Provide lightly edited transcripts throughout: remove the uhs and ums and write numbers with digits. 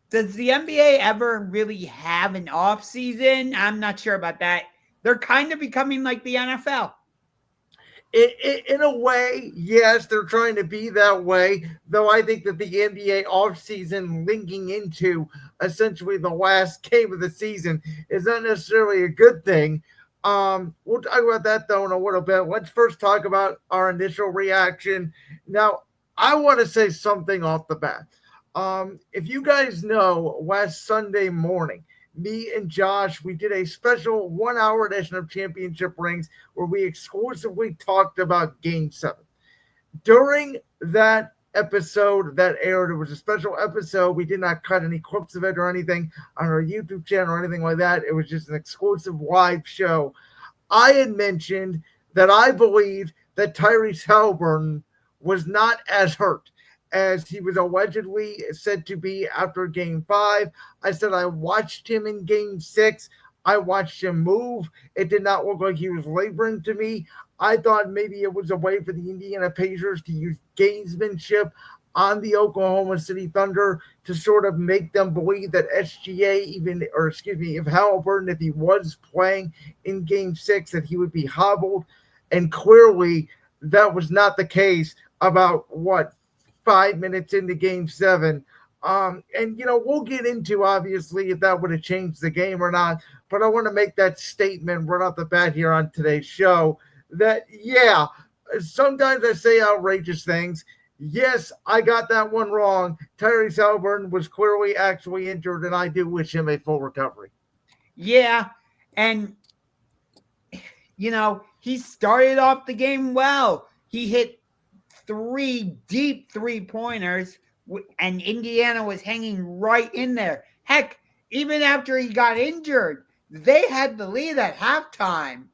Does the NBA ever really have an off season? I'm not sure about that. They're kind of becoming like the NFL. In a way, yes, they're trying to be that way. Though I think that the NBA offseason linking into essentially the last game of the season is not necessarily a good thing. We'll talk about that though in a little bit. Let's first talk about our initial reaction. Now, I want to say something off the bat. If you guys know, last Sunday morning, me and Josh, we did a special 1 hour edition of Championship Rings where we exclusively talked about Game 7. During that episode that aired, it was a special episode. We did not cut any clips of it or anything on our YouTube channel or anything like that. It was just an exclusive live show. I had mentioned that I believe that Tyrese Halliburton was not as hurt as he was allegedly said to be after game 5. I said I watched him in game 6. I watched him move. It did not look like he was laboring to me. I thought maybe it was a way for the Indiana Pacers to use gamesmanship on the Oklahoma City Thunder to sort of make them believe that SGA if Halliburton, if he was playing in game 6, that he would be hobbled. And clearly that was not the case about 5 minutes into game 7. We'll get into obviously if that would have changed the game or not. But I want to make that statement right off the bat here on today's show that, yeah, sometimes I say outrageous things. Yes, I got that one wrong. Tyrese Halliburton was clearly actually injured, and I do wish him a full recovery. Yeah. And, he started off the game well. He hit 3 deep 3-pointers, and Indiana was hanging right in there. Heck, even after he got injured, they had the lead at halftime.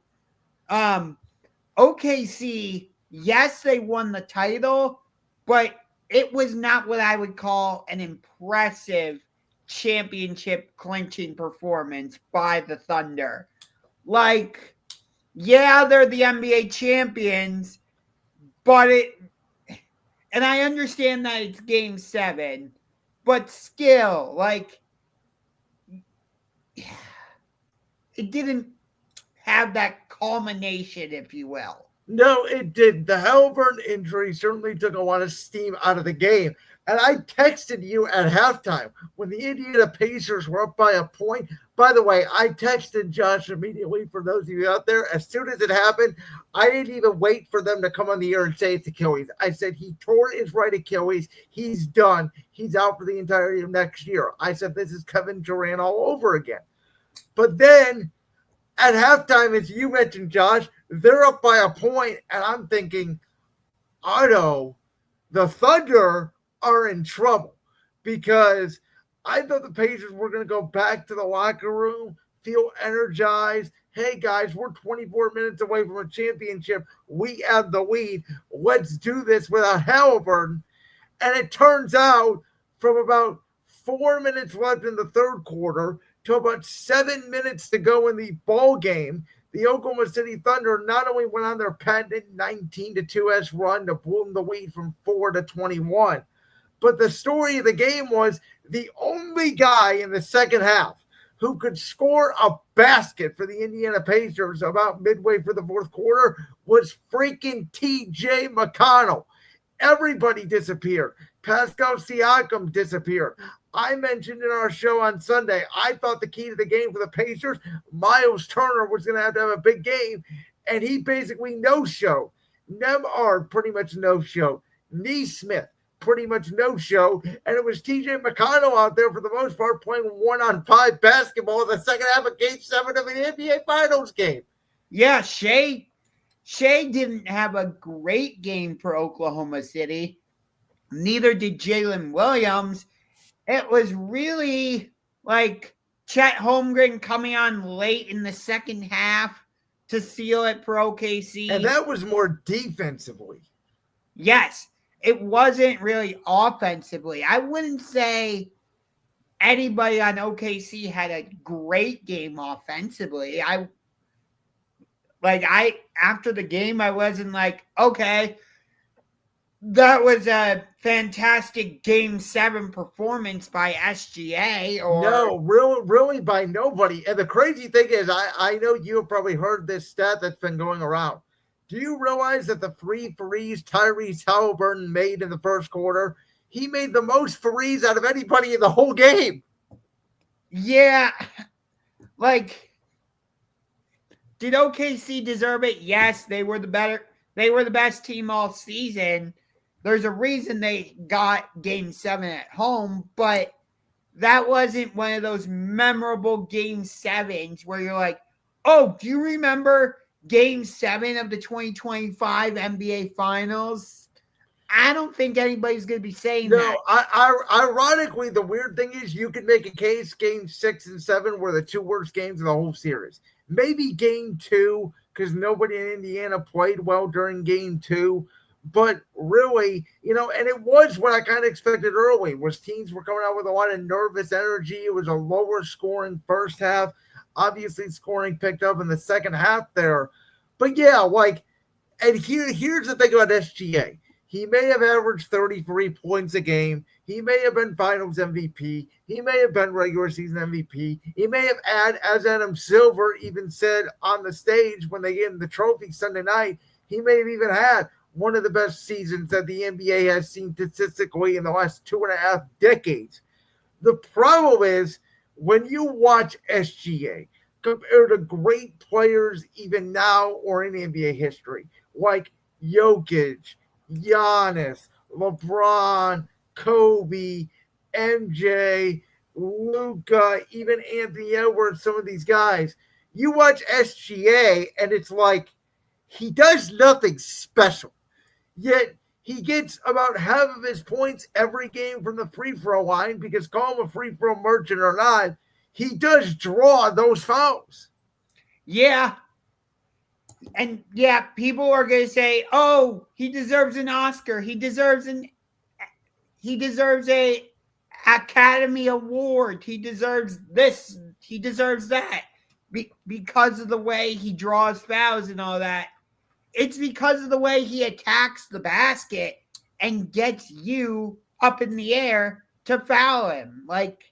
OKC, yes, they won the title, but it was not what I would call an impressive championship clinching performance by the Thunder. Like, yeah, they're the NBA champions, but and I understand that it's game 7, but still, like, it didn't have that culmination, if you will. No, it did. The Halliburton injury certainly took a lot of steam out of the game. And I texted you at halftime when the Indiana Pacers were up by a point. By the way, I texted Josh immediately for those of you out there. As soon as it happened, I didn't even wait for them to come on the air and say it's Achilles. I said he tore his right Achilles. He's done. He's out for the entirety of next year. I said this is Kevin Durant all over again. But then at halftime, as you mentioned, Josh, they're up by a point, and I'm thinking, Otto, the Thunder are in trouble because I thought the Pacers were going to go back to the locker room, feel energized. Hey, guys, we're 24 minutes away from a championship. We have the lead. Let's do this without Halliburton. And it turns out from about 4 minutes left in the third quarter to about 7 minutes to go in the ball game, the Oklahoma City Thunder not only went on their patented 19-2 run to bloom the lead from 4 to 21, but the story of the game was the only guy in the second half who could score a basket for the Indiana Pacers about midway for the fourth quarter was freaking TJ McConnell. Everybody disappeared. Pascal Siakam disappeared. I mentioned in our show on Sunday, I thought the key to the game for the Pacers, Miles Turner was going to have a big game, and he basically no-showed. Nemhard pretty much no-showed. Neesmith pretty much no-show, and it was TJ McConnell out there for the most part playing 1-on-5 basketball in the second half of Game 7 of an NBA Finals game. Yeah, Shea didn't have a great game for Oklahoma City. Neither did Jalen Williams. It was really like Chet Holmgren coming on late in the second half to seal it for OKC. And that was more defensively. Yes, it wasn't really offensively. I wouldn't say anybody on OKC had a great game offensively. After the game, I wasn't like, okay, that was a fantastic Game 7 performance by SGA. No, really by nobody. And the crazy thing is, I know you have probably heard this stat that's been going around. Do you realize that the 3 threes Tyrese Halliburton made in the first quarter, he made the most threes out of anybody in the whole game? Yeah, like, did OKC deserve it? Yes, they were the best team all season. There's a reason they got Game 7 at home, but that wasn't one of those memorable Game 7s where you're like, oh, do you remember Game 7 of the 2025 NBA Finals? I don't think anybody's going to be saying that. Ironically, the weird thing is you can make a case Game 6 and 7 were the two worst games of the whole series. Maybe Game 2, because nobody in Indiana played well during Game 2. But really, and it was what I kind of expected early, was teams were coming out with a lot of nervous energy. It was a lower scoring first half. Obviously, scoring picked up in the second half there. But yeah, and here's the thing about SGA. He may have averaged 33 points a game. He may have been Finals MVP. He may have been regular season MVP. He may have as Adam Silver even said on the stage when they gave him the trophy Sunday night, he may have even had one of the best seasons that the NBA has seen statistically in the last 2.5 decades. The problem is when you watch SGA compared to great players even now or in NBA history, like Jokic, Giannis, LeBron, Kobe, MJ, Luka, even Anthony Edwards, some of these guys, you watch SGA and it's like he does nothing special. Yet he gets about half of his points every game from the free throw line because, call him a free throw merchant or not, he does draw those fouls. Yeah. And yeah, people are going to say, "Oh, he deserves an Oscar. He deserves a Academy Award. He deserves this. He deserves that because of the way he draws fouls and all that." It's because of the way he attacks the basket and gets you up in the air to foul him. Like,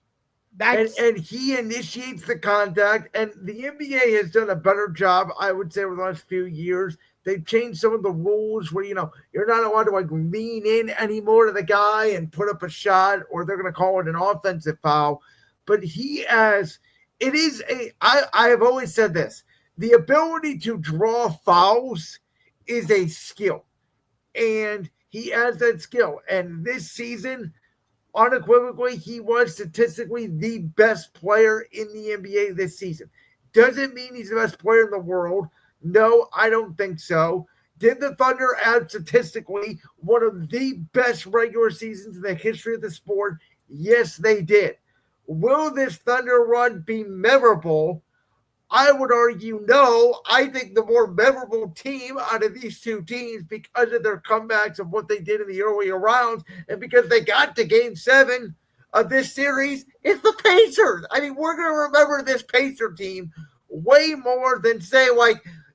that's and he initiates the contact, and the NBA has done a better job, I would say, over the last few years. They've changed some of the rules where, you're not allowed to lean in anymore to the guy and put up a shot, or they're going to call it an offensive foul. But I have always said this, the ability to draw fouls is a skill, and he has that skill. And this season, unequivocally, he was statistically the best player in the NBA this season. Doesn't mean he's the best player in the world. No, I don't think so. Did the Thunder add statistically one of the best regular seasons in the history of the sport? Yes, they did. Will this Thunder run be memorable? I would argue no. I think the more memorable team out of these two teams, because of their comebacks of what they did in the earlier rounds and because they got to Game 7 of this series, is the Pacers. I mean, we're going to remember this Pacer team way more than, say,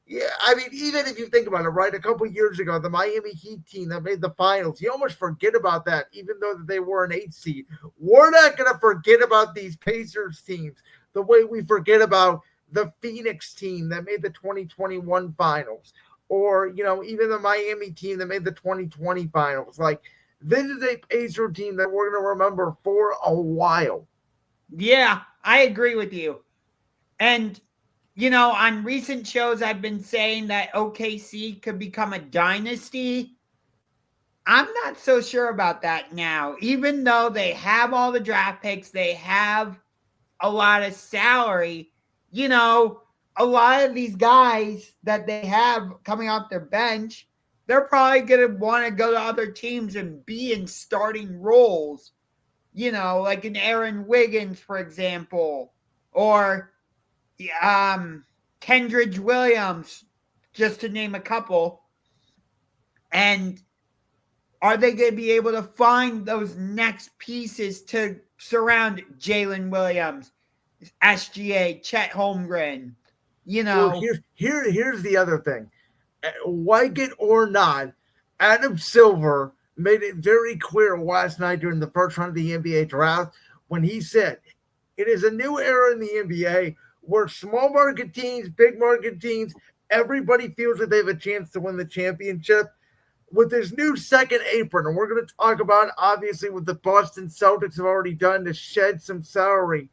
even if you think about it, right, a couple years ago, the Miami Heat team that made the finals, you almost forget about that, even though they were an 8 seed. We're not going to forget about these Pacers teams the way we forget about the Phoenix team that made the 2021 finals, or, even the Miami team that made the 2020 finals. Like, this is a Pacer team that we're going to remember for a while. Yeah, I agree with you. And, on recent shows, I've been saying that OKC could become a dynasty. I'm not so sure about that now. Even though they have all the draft picks, they have a lot of salary, a lot of these guys that they have coming off their bench, they're probably going to want to go to other teams and be in starting roles, like an Aaron Wiggins, for example, or Kendrick Williams, just to name a couple. And are they going to be able to find those next pieces to surround Jalen Williams, SGA, Chet Holmgren? Well, here's the other thing. Like it or not, Adam Silver made it very clear last night during the first round of the NBA draft when he said, it is a new era in the NBA where small market teams, big market teams, everybody feels that they have a chance to win the championship with this new second apron. And we're going to talk about, obviously, what the Boston Celtics have already done to shed some salary.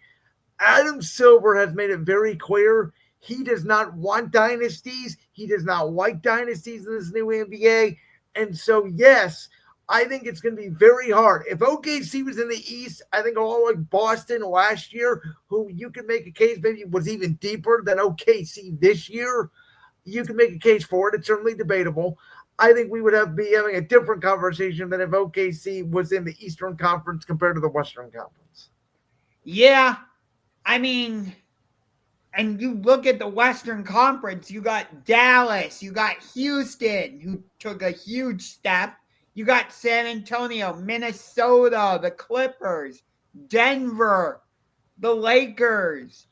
Adam Silver has made it very clear he does not want dynasties. He does not like dynasties in this new NBA. And so, yes, I think it's going to be very hard. If OKC was in the East, I think all like Boston last year, who you could make a case maybe was even deeper than OKC this year, you can make a case for it. It's certainly debatable. I think we would be having a different conversation than if OKC was in the Eastern Conference compared to the Western Conference. Yeah, I mean, and you look at the Western Conference, you got Dallas, you got Houston, who took a huge step. You got San Antonio, Minnesota, the Clippers, Denver, the Lakers.